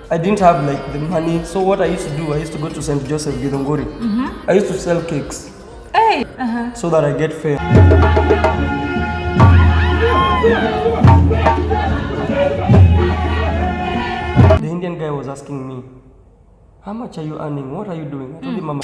I didn't have like the money. So what I used to do, I used to go to St. Joseph, Video.Guru. I used to sell cakes. Hey. So that I get fame. The Indian guy was asking me, how much are you earning? What are you doing? I told him, Mama.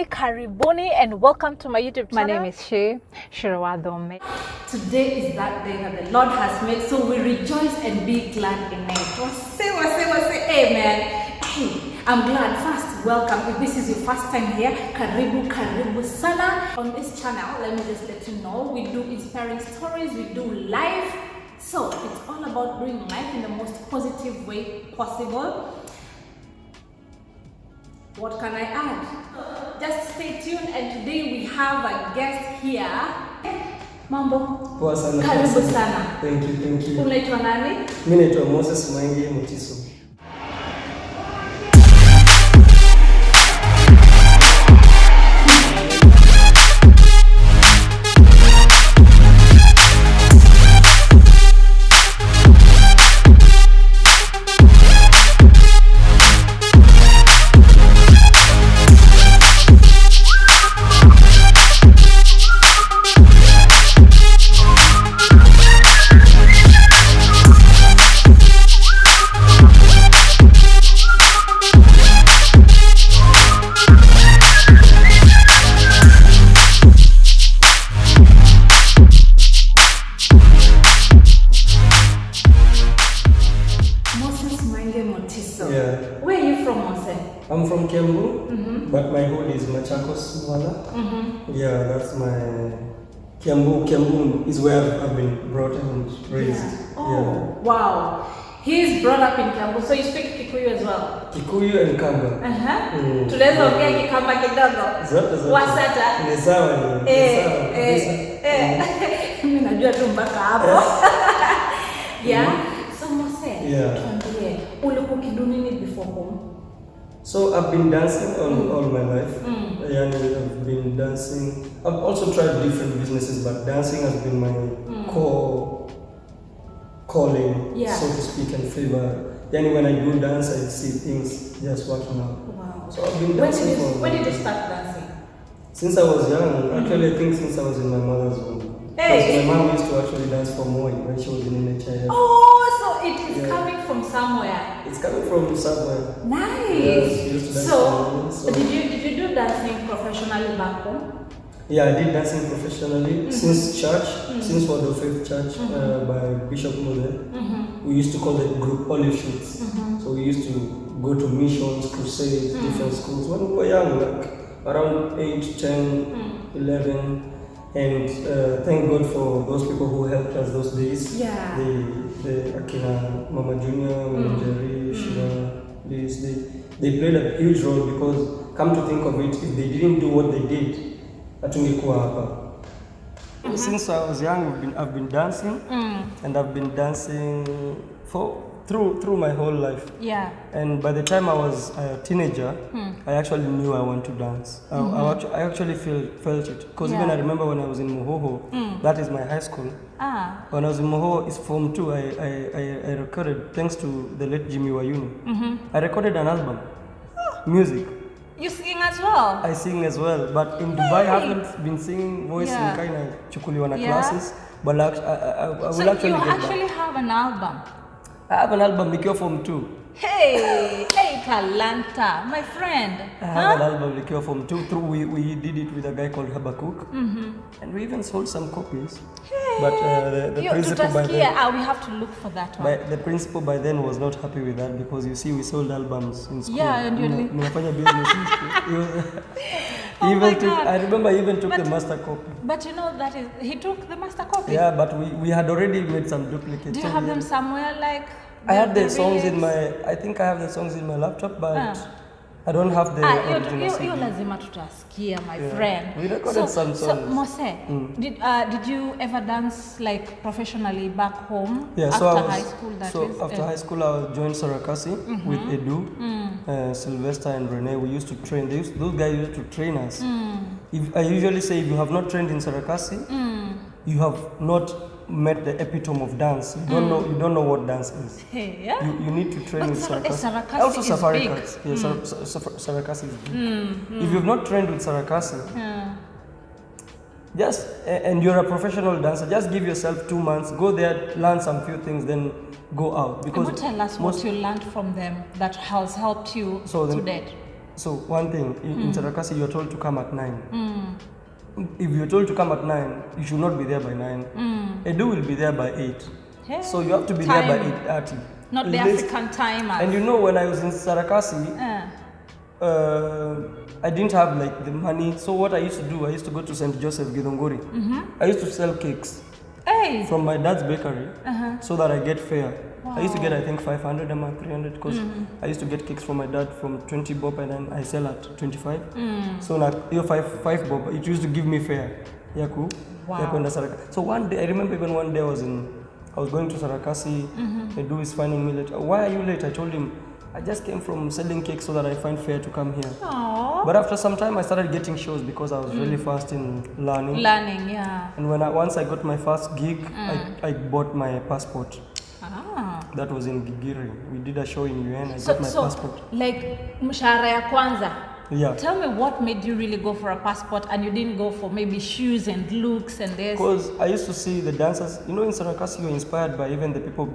Karibuni and welcome to my YouTube channel. My name is Shirawadome. Today is that day that the Lord has made, so we rejoice and be glad in it. Say, amen. Hey, I'm glad. First, welcome. If this is your first time here, karibu sana. On this channel, let me just let you know, we do inspiring stories, we do life. So it's all about doing life in the most positive way possible. What can I add? Just stay tuned, and today we have a guest here. Mambo. Poa sana. Karibu sana. Thank you. Unaitwa nani? Mimi naitwa Moses Maingi Mutiso. Yeah. Where are you from, Mose? I'm from Kiambu, but my hood is Machakos, Mwala. Yeah, that's my Kiambu is where I've been brought and raised. Yeah. Oh, wow. He's brought up in Kiambu, so you speak Kikuyu as well? Kikuyu and Kamba. Tunaweza ongea Kikamba kidogo? Zote. Wasata? Ni sawa. Mimi najua tu mpaka hapo. Yeah. So Mose, tuambie, ulikuwa kidu nini before home? So I've been dancing all my life. I've been dancing. I've also tried different businesses, but dancing has been my core calling, so to speak, and favor. When I do dance, I see things just working out. Wow. So I've been dancing when did you start dancing? Since I was young. Actually, I think since I was in my mother's womb. Hey. My mom used to actually dance for Moi when she was in NHIF. Oh, so it is coming from somewhere. It's coming from somewhere. Nice. Yes, so did you do dancing professionally back home? Yeah, I did dancing professionally since church, since for the Faith Church by Bishop Mule. We used to call it group olive shoots. So we used to go to missions, crusades, different schools. When we were young, like around 8, 10, 11. And thank God for those people who helped us those days. Yeah. The Akina, Mama Junior, Mama Jerry, Shira, they played a huge role, because come to think of it, if they didn't do what they did, hatungekuwa hapa. Since I was young, I've been dancing, and I've been dancing through my whole life. Yeah. And by the time I was a teenager, I actually knew I want to dance. I actually felt it, because even I remember when I was in Mohoho, that is my high school. When I was in Mohoho, it's Form 2, I recorded, thanks to the late Jimmy Wayuni, I recorded an album, music. You sing as well? I sing as well, but in Dubai I haven't been singing voice in kind of chukuliwana classes, but I will actually get that. So you actually have an album? I have an album, Likiwa Form 2. Hey, Talanta, my friend. I have an album, Likiwa Form 2. We did it with a guy called Habakkuk, and we even sold some copies. Hey. But the principal by then, we have to look for that one. The principal by then was not happy with that, because you see, we sold albums in school. Yeah, and you're business in school. I remember he even took the master copy. But you know that he took the master copy? Yeah, but we had already made some duplicates. Do you have them somewhere, like I had the the songs in lyrics? I think I have the songs in my laptop, but I don't have the original CD. Hiyo lazima tutasikia, my Yeah. friend. We recorded some So songs. Mose, did you ever dance like professionally back home Yeah, after so I was, high school? after high school, I joined Sarakasi with Edu, Sylvester, and Rene. We used to train. Those guys used to train us. If I usually say, if you have not trained in Sarakasi, you have not met the epitome of dance. You don't know what dance is. Hey, yeah? You need to train But with Sarakasi. Sarakasi Also is Safari big. Cats. Yeah, Sarakasi is big. If you've not trained with Sarakasi, just and you're a professional dancer, just give yourself 2 months, go there, learn some few things, then go out. Because you tell us what you learned from them that has helped you to date. So one thing, in Sarakasi, you're told to come at 9. If you're told to come at 9, you should not be there by 9. Edu will be there by 8. Hey, So you have to be there by 8:30. Not the African timers. And you know, when I was in Sarakasi, I didn't have like the money. So what I used to do, I used to go to St. Joseph Githunguri. I used to sell cakes from my dad's bakery so that I get fare. Wow. I used to get, I think, 500 a month, 300, because I used to get cakes from my dad from 20 bob, and then I sell at 25. So now, your 5 bob, it used to give me fare. Yaku. So one day, I remember even one day I was going to Sarakasi. Edu is finding me late. Why are you late? I told him, I just came from selling cakes so that I find fare to come here. Aww. But after some time, I started getting shows because I was really fast in learning. Yeah. And once I got my first gig, I bought my passport. That was in Gigiri. We did a show in UN. I got my passport. Like mshahara ya kwanza. Yeah. Tell me what made you really go for a passport and you didn't go for maybe shoes and looks and this? Because I used to see the dancers, in Sarakasi, you're inspired by even the people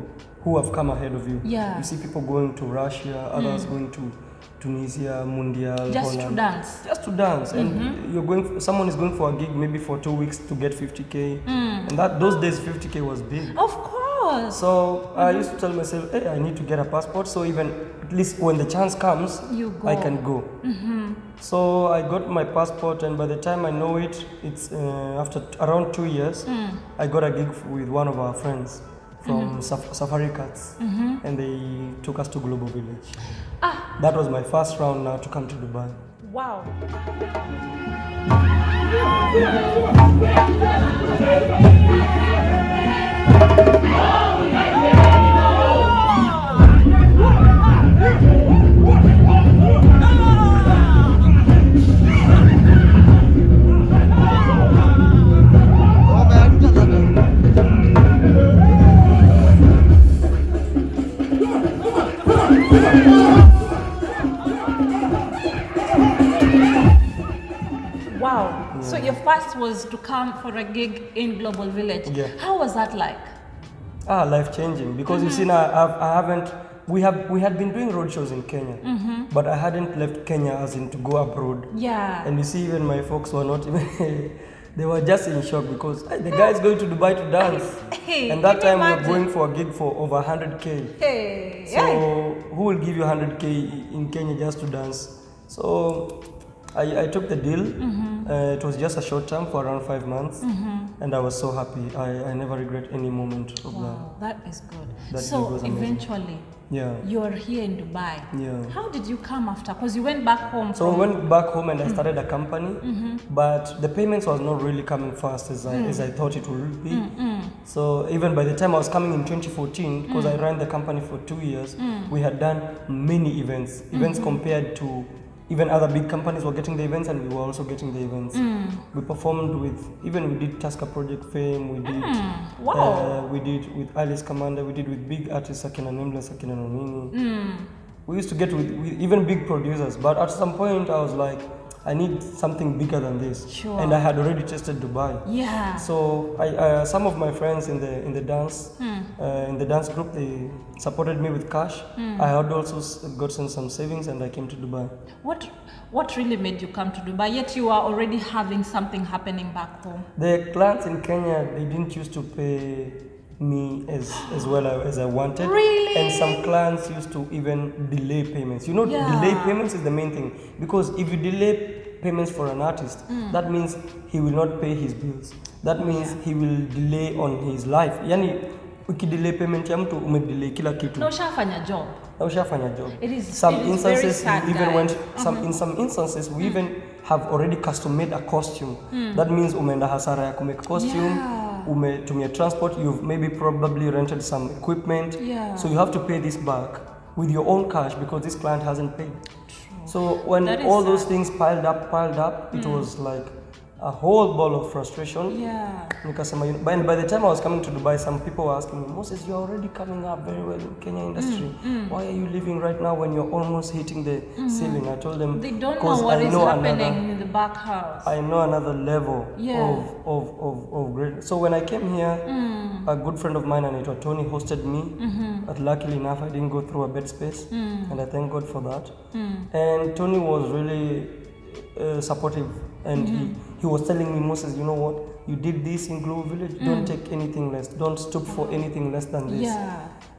who have come ahead of you. Yeah. You see people going to Russia, others going to Tunisia, Mundial, just Holland. to dance. Just to dance. And someone is going for a gig maybe for 2 weeks to get 50K. And those days 50K was big. Of course. So I used to tell myself, hey, I need to get a passport, so even at least when the chance comes, I can go. So I got my passport, and by the time I know it, it's after around 2 years, I got a gig with one of our friends from Safari Cats, and they took us to Global Village. That was my first round now to come to Dubai. Wow. Wow. So your first was to come for a gig in Global Village. Yeah. How was that like? Life changing, because you see now we had been doing road shows in Kenya, but I hadn't left Kenya as in to go abroad. Yeah. And you see, even my folks were not even they were just in shock because the guy is going to Dubai to dance. And that time we were going for a gig for over 100K. Hey. So who will give you 100K in Kenya just to dance? So I took the deal. It was just a short term for around 5 months, and I was so happy. I never regret any moment of that. Wow, that is good. That so was amazing. eventually, you're here in Dubai. Yeah. How did you come after? Because you went back home. So I went back home and I started a company, but the payments was not really coming fast as I thought it would be. So even by the time I was coming in 2014, because I ran the company for 2 years, we had done many events compared to even other big companies were getting the events, and we were also getting the events. We performed we did Tasker Project Fame, we did we did with Alice Commander, we did with big artists Akina Nameless, Akina Nonini. We used to get with even big producers, but at some point I was like, I need something bigger than this. Sure. And I had already tested Dubai. Yeah. So some of my friends in the dance group, they supported me with cash. I had also gotten some savings, and I came to Dubai. What really made you come to Dubai? Yet you are already having something happening back home. The clients in Kenya, they didn't used to pay me as well as I wanted. Really? And some clients used to even delay payments. Delay payments is the main thing, because if you delay payments for an artist, that means he will not pay his bills. That means he will delay on his life. Yani, ukidelay payment ya mtu umedelay kila kitu. Na ushafanya job. Na ushafanya job. Some instances we even went in some instances we even have already custom made a costume. That means umeenda hasara ya kumake costume. Umetumia transport, you've maybe probably rented some equipment. So you have to pay this back with your own cash because this client hasn't paid. True. So when all those things piled up, it was like a whole ball of frustration. Nikasema, by the time I was coming to Dubai, some people were asking me, Moses, you're already coming up very well in Kenya industry. Why are you leaving right now when you're almost hitting the ceiling? I told them, they don't know what is happening in the back house. I know another level of greatness. So when I came here, a good friend of mine, and Tony, hosted me. But luckily enough, I didn't go through a bed space, and I thank God for that. And Tony was really supportive, and he was telling me, Moses, you know what? You did this in Global Village. Don't take anything less. Don't stoop for anything less than this.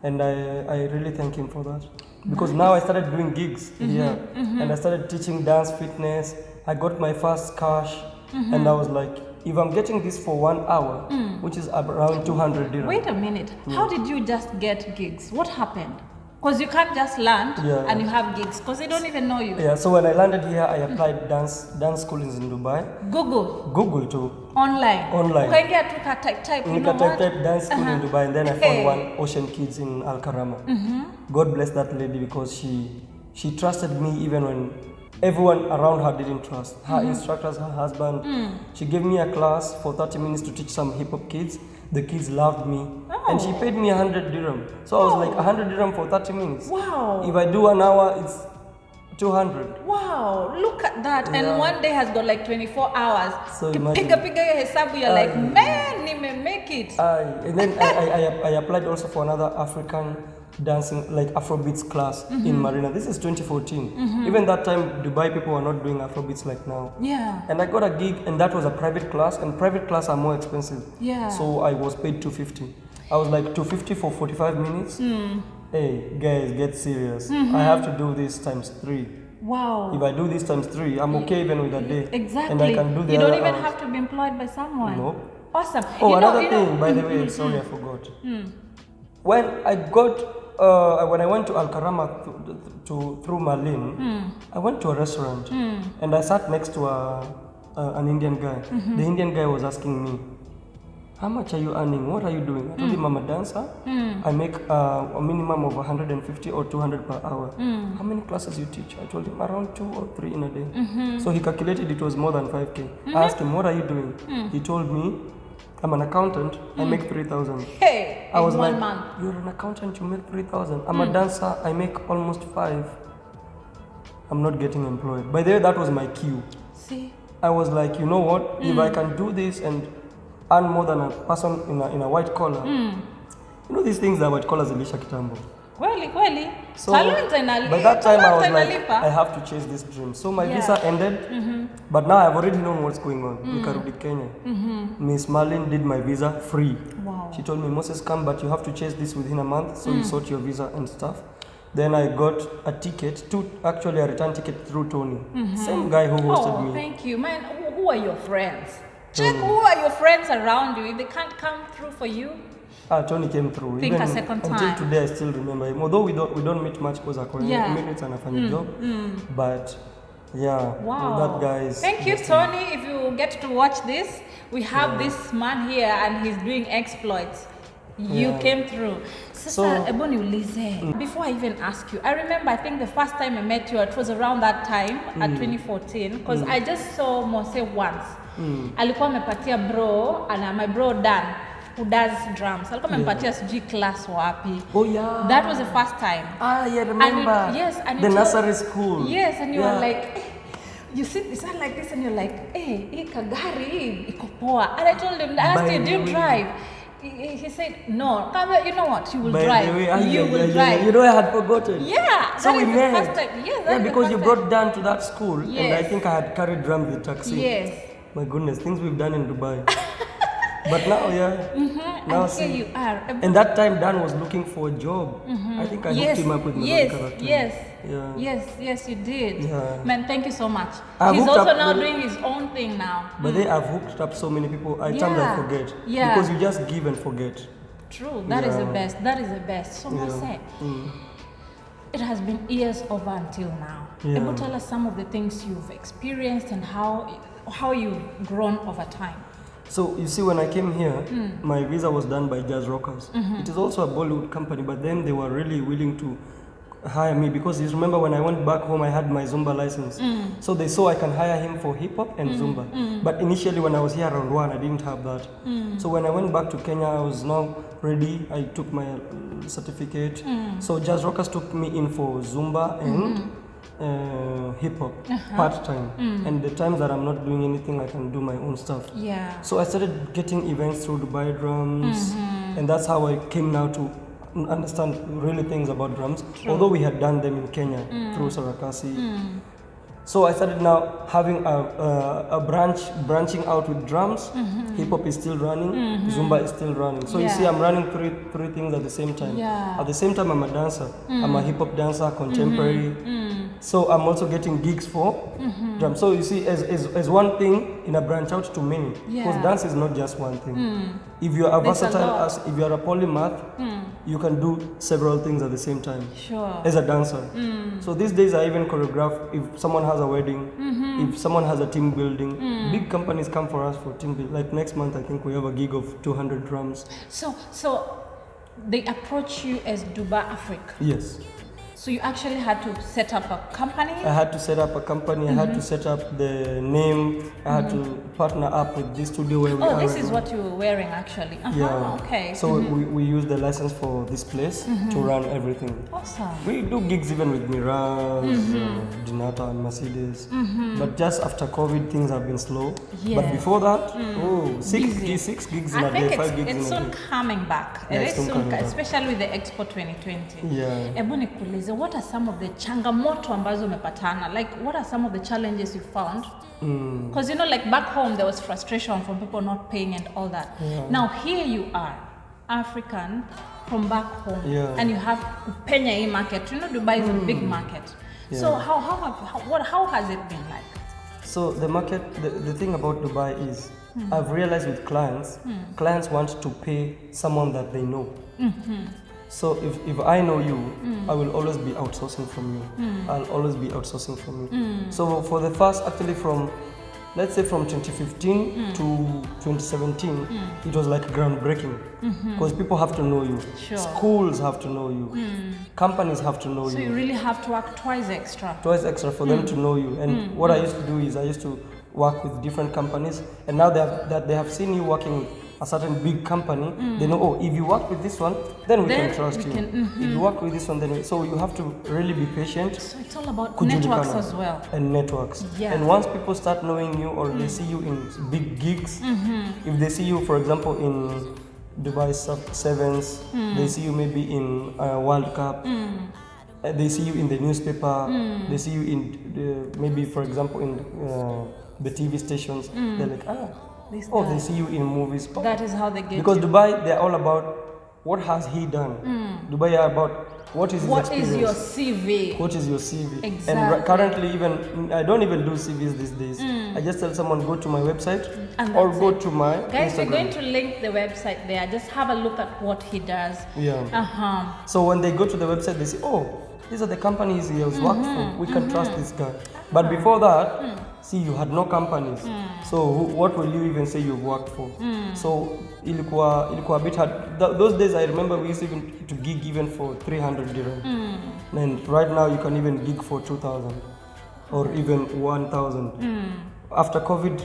And I really thank him for that. Because now I started doing gigs here, and I started teaching dance, fitness. I got my first cash, and I was like, if I'm getting this for 1 hour, which is around 200 dirham. Wait a minute. How did you just get gigs? What happened? Because you can't just land and you have gigs because they don't even know you. So when I landed here, I applied dance schools in Dubai. Google too. Online. Ukaingia tu type dance school in Dubai, and then I found one, Ocean Kids in Al Karama. God bless that lady because she trusted me even when everyone around her didn't trust. Her instructors, her husband. She gave me a class for 30 minutes to teach some hip hop kids. The kids loved me. And she paid me 100 dirham. So I was like, 100 dirham for 30 minutes. Wow. If I do 1 hour, it's 200. Wow, look at that. And one day has got like 24 hours. So imagine. You're like, man, nime make it. And then I applied also for another African dancing, like Afrobeats class in Marina. This is 2014. Even that time, Dubai people were not doing Afrobeats like now. And I got a gig, and that was a private class, and private class are more expensive. So I was paid 250. I was like 250 for 45 minutes. Hey, guys, get serious. I have to do this times 3. Wow. If I do this times 3, I'm okay even with a day. Exactly. And I can do the You don't even hours. have to be employed by someone. Nope. Awesome. Another thing, by the way, sorry, I forgot. When I went to Al Karama through Malin, I went to a restaurant and I sat next to an Indian guy. The Indian guy was asking me, how much are you earning? What are you doing? I told him I'm a dancer. I make a minimum of 150 or 200 per hour. How many classes you teach? I told him around 2 or 3 in a day. So he calculated it was more than 5K. I asked him, what are you doing? He told me, I'm an accountant, I make 3,000. Hey, I was in like, 1 month. You're an accountant, you make 3,000. I'm a dancer, I make almost 5. I'm not getting employed. By the way, that was my cue. See? I was like, you know what? If I can do this and earn more than a person in a white collar, you know these things that white collars ilisha kitambo. Kweli. So by that time I was like, I have to chase this dream. So my visa ended, but now I've already known what's going on. Nikarudi Kenya. Miss Marlin did my visa free. Wow. She told me, Moses, come, but you have to chase this within a month, so you sort your visa and stuff. Then I got a ticket, actually a return ticket through Tony. Same guy who hosted me. Thank you. Man, who are your friends? Check who are your friends around you. If they can't come through for you, Tony came through. Think a second time. Until today, I still remember him. Although we don't meet much because I minutes and I find a job. But that guy is. Thank you, Tony. If you get to watch this, we have this man here and he's doing exploits. You came through. So, before I even ask you, I remember, I think the first time I met you, it was around that time at 2014, because I just saw Mose once. Alikuwa amepatia bro, and my bro Dan, who does drums. Alikuwa amepatia sijui class wapi. Oh yeah. That was the first time. I remember. And the nursery school. Yes, and you were like, you sit beside like this and you're like, hey, kagari, iko poa. And I told him, I asked him, do you drive? He said, no. You know what? You will drive. You will drive. You know, I had forgotten. Yeah. So we met. First time. Yes, because you brought Dan to that school, and I think I had carried drums the taxi. Yes. My goodness, things we've done in Dubai. But now, now and here you are. And that time, Dan was looking for a job. I think I hooked him up with my character. Yes, you did. Yeah. Man, thank you so much. He's also now doing his own thing now. But I've hooked up so many people. Sometimes I forget. Because you just give and forget. True. That is the best. That is the best. So I say, it has been years over until now. Yeah. Able to tell us some of the things you've experienced and how you've grown over time. So you see, when I came here, my visa was done by Jazz Rockers. It is also a Bollywood company, but then they were really willing to hire me because you remember when I went back home, I had my Zumba license. So they saw I can hire him for hip hop and Zumba. But initially, when I was here around 1, I didn't have that. So when I went back to Kenya, I was now ready. I took my certificate. So Jazz Rockers took me in for Zumba and hip hop part time. And the times that I'm not doing anything, I can do my own stuff. Yeah. So I started getting events through Dubai Drums, and that's how I came now to understand really things about drums. Although we had done them in Kenya through Sarakasi. So I started now having a branching out with drums. Hip hop is still running, Zumba is still running. So you see, I'm running three things at the same time. Yeah. At the same time, I'm a dancer. I'm a hip hop dancer, contemporary. So I'm also getting gigs for drums. So you see, as one thing in a branch out to many, because dance is not just one thing. If you are a versatile, if you are a polymath, you can do several things at the same time. Sure. As a dancer. So these days I even choreograph if someone has a wedding, if someone has a team building. Big companies come for us for team building. Like next month, I think we have a gig of 200 drums. So they approach you as Dubai Africa. Yes. So you actually had to set up a company? I had to set up a company, I had to set up the name, I had to partner up with this studio where we are. Oh, this is what you were wearing actually. Yeah. Okay. So we use the license for this place to run everything. Awesome. We do gigs even with Miraz, Dinata and Mercedes. But just after COVID, things have been slow. Yeah. But before that, six gigs in a day, 5 gigs in it's a soon day. coming back. Yeah, It it's is soon soon, coming back. especially with the Expo 2020. Yeah. Hebu nikuulize, what are some of the changamoto ambazo umepatana? Like, what are some of the challenges you found? Because like back home there was frustration from people not paying and all that. Now here you are, African from back home, and you have kupenya hii market. Dubai is a big market. So how has it been like? So the market, the thing about Dubai is, I've realized with clients, clients want to pay someone that they know. So if I know you, I will always be outsourcing from you. I'll always be outsourcing from you. So for the first, actually from, let's say from 2015 to 2017, it was like groundbreaking. Because people have to know you. Sure. Schools have to know you. Companies have to know So you really have to work twice extra. Twice extra for them to know you. And what I used to do is I used to work with different companies. And now that they have seen you working with a certain big company, they know, oh, if you work with this one, then we can trust you. If you work with this one, then so you have to really be patient. So it's all about networks as well. And networks. Yeah. And once people start knowing you or they see you in big gigs, if they see you, for example, in Dubai Sevens, they see you maybe in World Cup, they see you in the newspaper, they see you in maybe, for example, in the TV stations, they're like, they see you in movies. That is how they get Because you. Dubai, they're all about what has he done. Dubai are about what is his experience. What is your CV? What is your CV? Exactly. And currently, even I don't even do CVs these days. I just tell someone go to my website And or that's go it. to my Guys, Instagram. we're going to link the website there. Just have a look at what he does. Yeah. So when they go to the website, they say, oh, these are the companies he has worked for. We can trust this guy. But before that, see, you had no companies. So what will you even say you've worked for? So ilikuwa a bit hard. Those days I remember we used even to gig even for 300 dirham. And right now you can even gig for 2,000 or even 1,000. After COVID,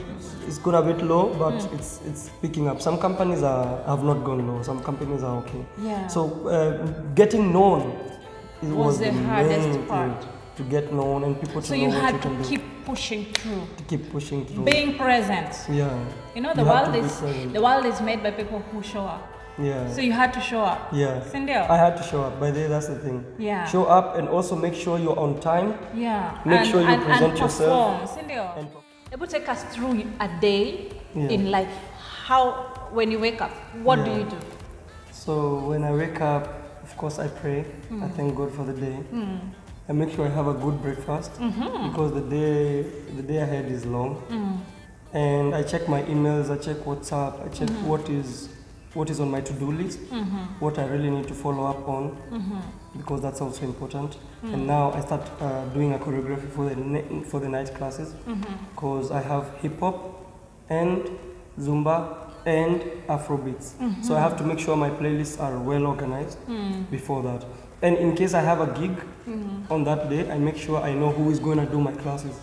it's gone a bit low, but it's picking up. Some companies have not gone low. Some companies are okay. Yeah. So getting known was the main hardest part. thing, to get known and people to So know you what had you can to do. keep pushing through. To keep pushing through. Being present. Yeah. The You have world to be is present. the world is made by people who show up. Yeah. So you had to show up. Yeah. Sindio? I had to show up. By the way, that's the thing. Yeah. Show up and also make sure you're on time. Yeah. Make sure you present yourself. Perform. Sindio? And Able to take us through a day Yeah. in life. How, when you wake up, what do Yeah. you do? So when I wake up, of course I pray. I thank God for the day. I make sure I have a good breakfast because the day ahead is long. And I check my emails, I check WhatsApp, I check what is what is on my to-do list, what I really need to follow up on, because that's also important. And now I start doing a choreography for the night classes, because I have hip hop and Zumba and Afrobeats. So I have to make sure my playlists are well organized before that. And in case I have a gig on that day, I make sure I know who is going to do my classes.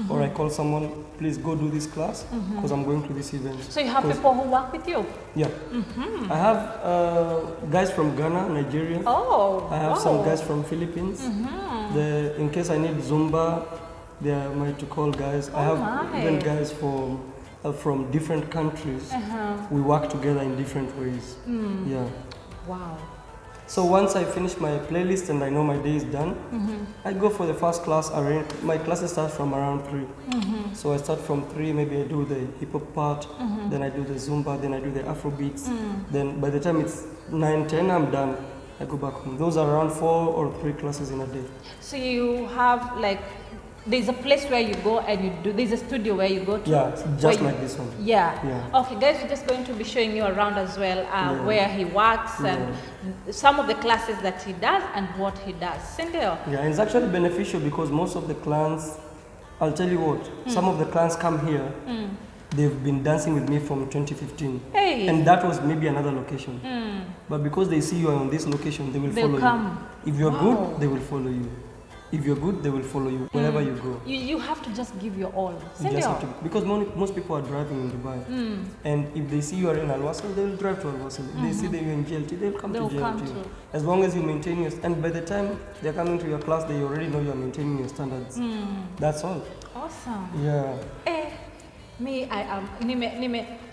Or I call someone, please go do this class, because I'm going to this event. So you have people who work with you? Yeah. I have guys from Ghana, Nigeria. Oh, I have some guys from Philippines. In case I need Zumba, they are my to call guys. I have even guys from different countries. We work together in different ways. Yeah. Wow. So once I finish my playlist and I know my day is done, I go for the first class. My classes start from around 3. So I start from 3, maybe I do the hip hop part, then I do the Zumba, then I do the Afrobeats. Then by the time it's 9, 10, I'm done. I go back home. Those are around 4 or 3 classes in a day. So you have like, there's a place where you go and you do, there's a studio where you go to? Yeah, just like this one. Yeah. Okay, guys, we're just going to be showing you around as well where he works and some of the classes that he does and what he does. Cindy? Yeah, it's actually beneficial because most of the clans, I'll tell you what, some of the clans come here, they've been dancing with me from 2015. Hey. And that was maybe another location. But because they see you are on this location, they will follow you. If you're good, they will follow you. If you're good, they will follow you wherever you go. You have to just give your all. You just have to, because most people are driving in Dubai. And if they see you are in Al Wasl, they will drive to Al Wasl. If they see that you're in GLT, they'll come to GLT. As long as you maintain your, and by the time they're coming to your class, they already know you're maintaining your standards. That's all. Awesome. Yeah. Me, I am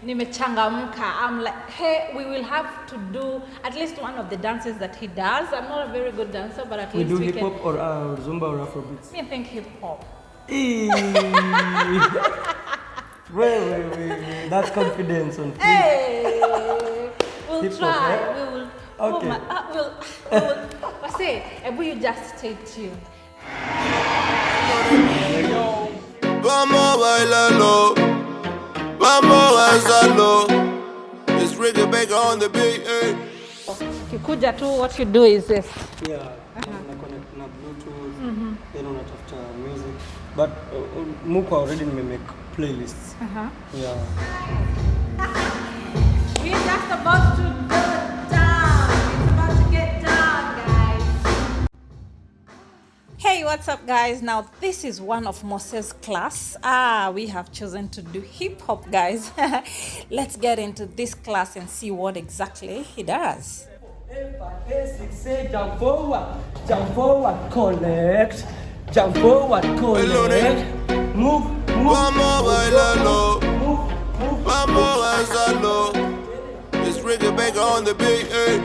nimechangamka. I'm like, hey, we will have to do at least one of the dances that he does. I'm not a very good dancer, but at least we can. We do hip hop or Zumba or Afrobeats. Me, I think hip hop. Wait. That's confidence on. Hey, we'll hip-hop, try. eh? We will. Okay. We'll say, will you just stay tuned? Vamos a bailarlo, vamos a danzarlo. It's Ricky Baker on the beat, eh? Kikuja tu, what you do is this. Yeah, connect na Bluetooth, then unatafuta music. But Muko already make playlists. Yeah. We're just about to go down. It's about to get down, guys. Hey, what's up, guys? Now, this is one of Mose's class. We have chosen to do hip hop, guys. Let's get into this class and see what exactly he does. Jump forward, collect. Jump forward, collect. Move. Vamos a bailarlo, vamos a danzarlo. It's Ricky Baker on the beat, eh?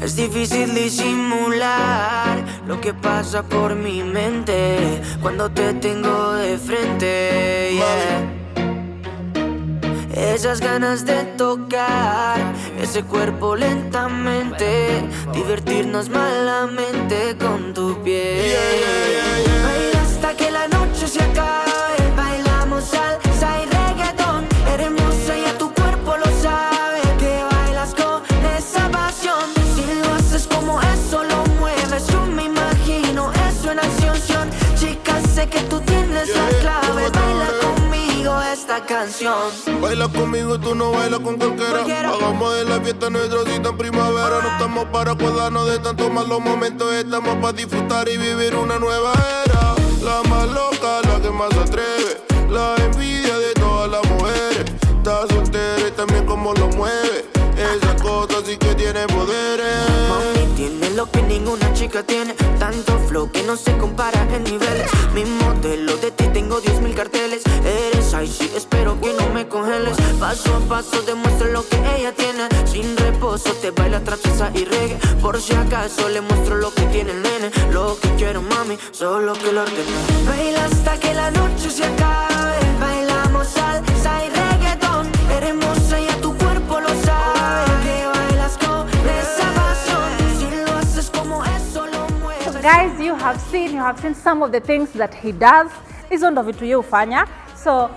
Es difícil disimular lo que pasa por mi mente cuando te tengo de frente, yeah. Esas ganas de tocar ese cuerpo lentamente, divertirnos malamente con tu piel. Baila hasta que la noche se acabe, bailamos salsa y reggaetón. Eres hermosa y a tu cuerpo lo sabe, que bailas con esa pasión. Si lo haces como eso lo mueves, yo me imagino eso en acción. Chica, sé que tú tienes la clave, baila conmigo esta canción. Baila conmigo, tú no bailas con cualquiera. Hagamos de la fiesta nuestra cita en primavera. No estamos para acordarnos de tantos malos momentos, estamos para disfrutar y vivir una nueva era. La más loca, la que más atreve, la envidia de todas las mujeres. Está soltera y también como lo mueve, esa cosa sí que tiene poderes. Mami tiene lo que ninguna chica tiene, tanto flow que no se compara en niveles. Mi modelo de ti tengo 10.000 carteles. Eres icy, espero que no me congeles. Paso a paso demuestro lo que ella tiene. Sin reposo te baila trapeza y reggae. Por si acaso le muestro lo que tiene el nene. Lo que quiero, mami, solo que lo ordene. Baila hasta que la noche se acabe, bailamos salsa y reggaetón. Eres hermosa y a tu cuerpo lo sabe, que bailas con esa pasión. Si lo haces como eso lo mueves. So guys, you have seen some of the things that he does. Hizo ndo vitu yeye hufanya. So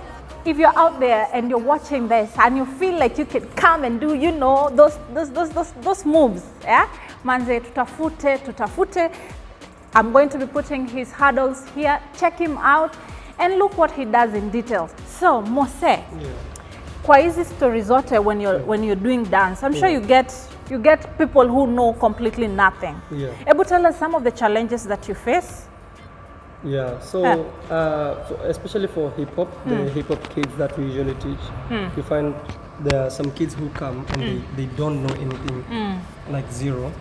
if you're out there and you're watching this and you feel like you can come and do, you know, those moves, yeah? Manze, tutafute. I'm going to be putting his handles here. Check him out and look what he does in details. So, Mose, kwa hizi story zote when you're doing dance, I'm sure you get people who know completely nothing. Yeah. Able to tell us some of the challenges that you face? Yeah, so especially for hip hop, the hip hop kids that we usually teach, you find there are some kids who come and they don't know anything, like zero,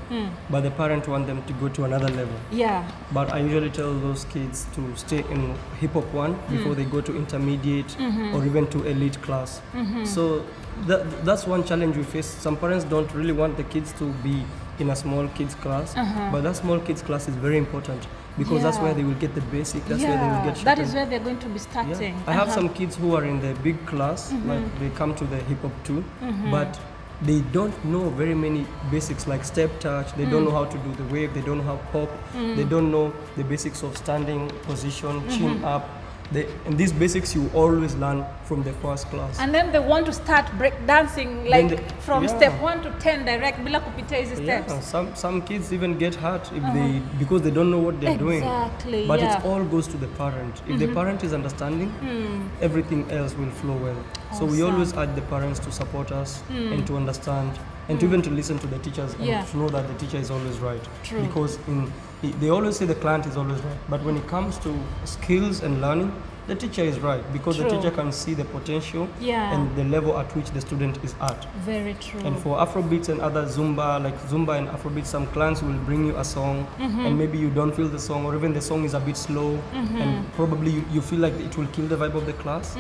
but the parent want them to go to another level. Yeah. But I usually tell those kids to stay in hip hop 1 before they go to intermediate or even to elite class. So that's one challenge we face. Some parents don't really want the kids to be in a small kids class, but that small kids class is very important because that's where they will get the basic, that's where they will get that is where they're going to be starting. I have some kids who are in the big class, like they come to the hip hop 2, but they don't know very many basics like step touch, they don't know how to do the wave, they don't know how pop, they don't know the basics of standing position, chin up. And these basics you always learn from the first class. And then they want to start break dancing from step 1 to 10 direct bila kupitia hizi steps. Some kids even get hurt if because they don't know what they're doing. Exactly. But it all goes to the parent. If the parent is understanding, everything else will flow well. So we always urge the parents to support us and to understand and to even to listen to the teachers and to know that the teacher is always right. True. Because they always say the client is always right, but when it comes to skills and learning, the teacher is right because the teacher can see the potential and the level at which the student is at. Very true. And for Afrobeats and other Zumba, like Zumba and Afrobeats, some clients will bring you a song and maybe you don't feel the song or even the song is a bit slow and probably you feel like it will kill the vibe of the class.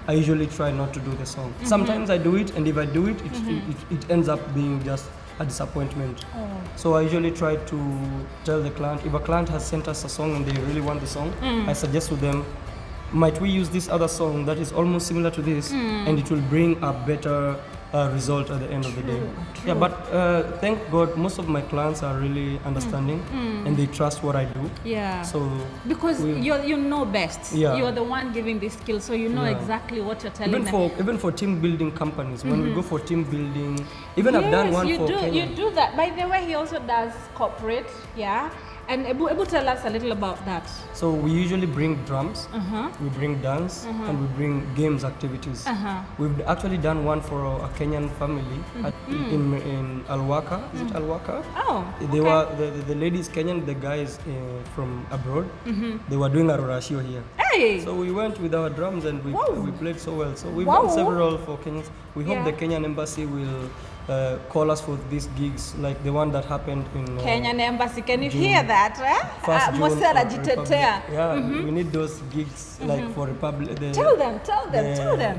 I usually try not to do the song. Sometimes I do it, and if I do it, it ends up being just a disappointment. So I usually try to tell the client, if a client has sent us a song and they really want the song, I suggest to them, might we use this other song that is almost similar to this and it will bring a better result at the end of the day. Yeah, but thank God most of my clients are really understanding and they trust what I do. Yeah. So because you know best. Yeah. You're the one giving this skill, so you know exactly what you're telling them. Even for team building companies, when we go for team building, even I've done one for Kenya. You do that. By the way, he also does corporate, And Ebu tell us a little about that. So we usually bring drums, we bring dance, and we bring games activities. We've actually done one for a Kenyan family in Alwaka. Is it Alwaka? Oh, They were the ladies Kenyan, the guys from abroad. They were doing a rorashio here. Hey! So we went with our drums and we played so well. So we've done several for Kenyans. We hope the Kenyan embassy will call us for these gigs, like the one that happened in Kenyan embassy. Can you hear that? June Mose anajitetea. Yeah, we need those gigs like for Republic. Tell them.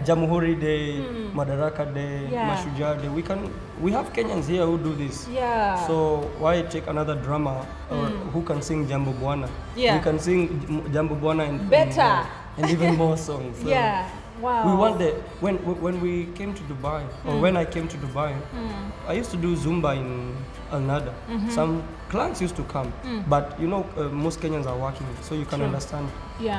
Jamhuri Day, Madaraka Day, Mashujaa Day. We have Kenyans here who do this. Yeah. So why take another drummer who can sing Jambo Bwana? Yeah. We can sing Jambo Bwana and better and even more songs. So yeah. Wow. We want when we came to Dubai, or when I came to Dubai, I used to do Zumba in Al Nada. Some clients used to come, but you know most Kenyans are working, so you can understand.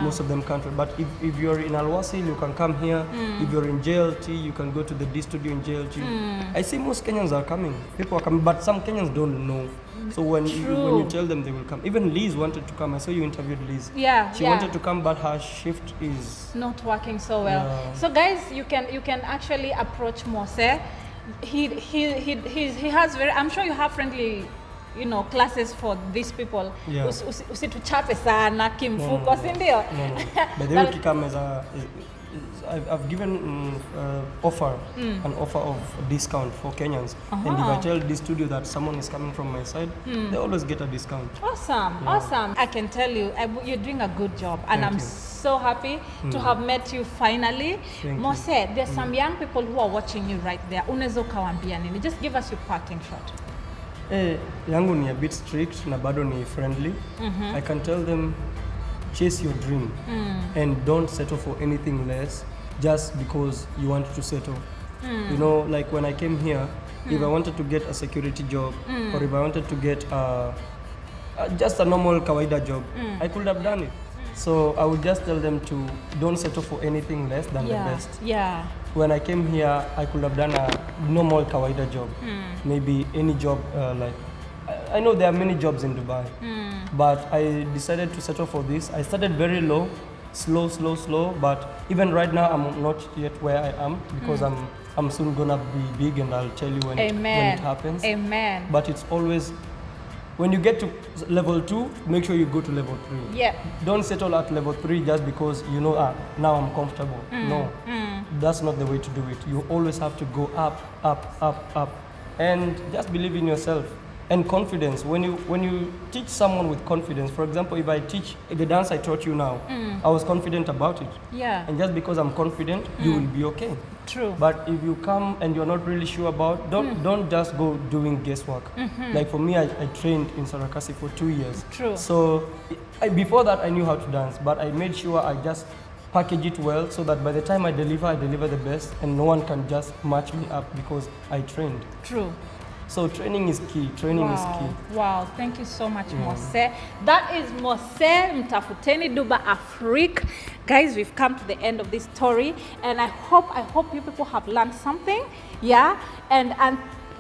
Most of them can't. But if you're in Al Wasil, you can come here. If you're in JLT, you can go to the D studio in JLT. I see most Kenyans are coming. People are coming, but some Kenyans don't know. So when you tell them, they will come. Even Liz wanted to come. I saw you interviewed Liz. She wanted to come, but her shift is not working so well. So guys, you can actually approach Mose. He has very. I'm sure you have friendly, classes for these people. Usituchape sana kimfuko, si ndio? But they will come as I've given an offer of discount for Kenyans. And if I tell this studio that someone is coming from my side, they always get a discount. Awesome. I can tell you, you're doing a good job. And I'm so happy to have met you finally. Mose, there's some young people who are watching you right there. Unaweza ukawaambia nini? Just give us your parting shot. Yangu ni a bit strict na bado ni friendly. I can tell them, chase your dream and don't settle for anything less just because you want to settle. You know, like when I came here, if I wanted to get a security job or if I wanted to get just a normal kawaida job, I could have done it. So I would just tell them to don't settle for anything less than the best. Yeah. When I came here, I could have done a normal kawaida job. Maybe any job like, I know there are many jobs in Dubai, but I decided to settle for this. I started very low, slow, but even right now I'm not yet where I am because I'm soon gonna be big, and I'll tell you when it happens. Amen. But it's always, when you get to level 2, make sure you go to level 3. Yeah. Don't settle at level 3 just because you know, now I'm comfortable. No, that's not the way to do it. You always have to go up, and just believe in yourself. And confidence. When you teach someone with confidence, for example, if I teach the dance I taught you now, I was confident about it. Yeah. And just because I'm confident, you will be okay. True. But if you come and you're not really sure about, don't just go doing guesswork. Like for me, I trained in Sarakasi for 2 years. True. So before that, I knew how to dance, but I made sure I just package it well so that by the time I deliver the best, and no one can just match me up because I trained. True. So training is key. Training is key. Wow, thank you so much, Mose. That is Mose Mtafuteni Duba Afrique. Guys, we've come to the end of this story, and I hope you people have learned something. Yeah, and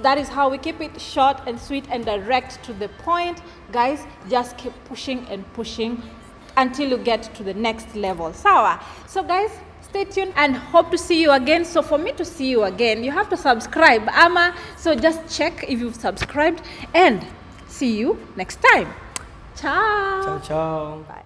that is how we keep it short and sweet and direct to the point. Guys, just keep pushing and pushing until you get to the next level. Sawa. So guys, stay tuned and hope to see you again. So for me to see you again, you have to subscribe, Ama. So just check if you've subscribed, and see you next time. Ciao. Ciao. Bye.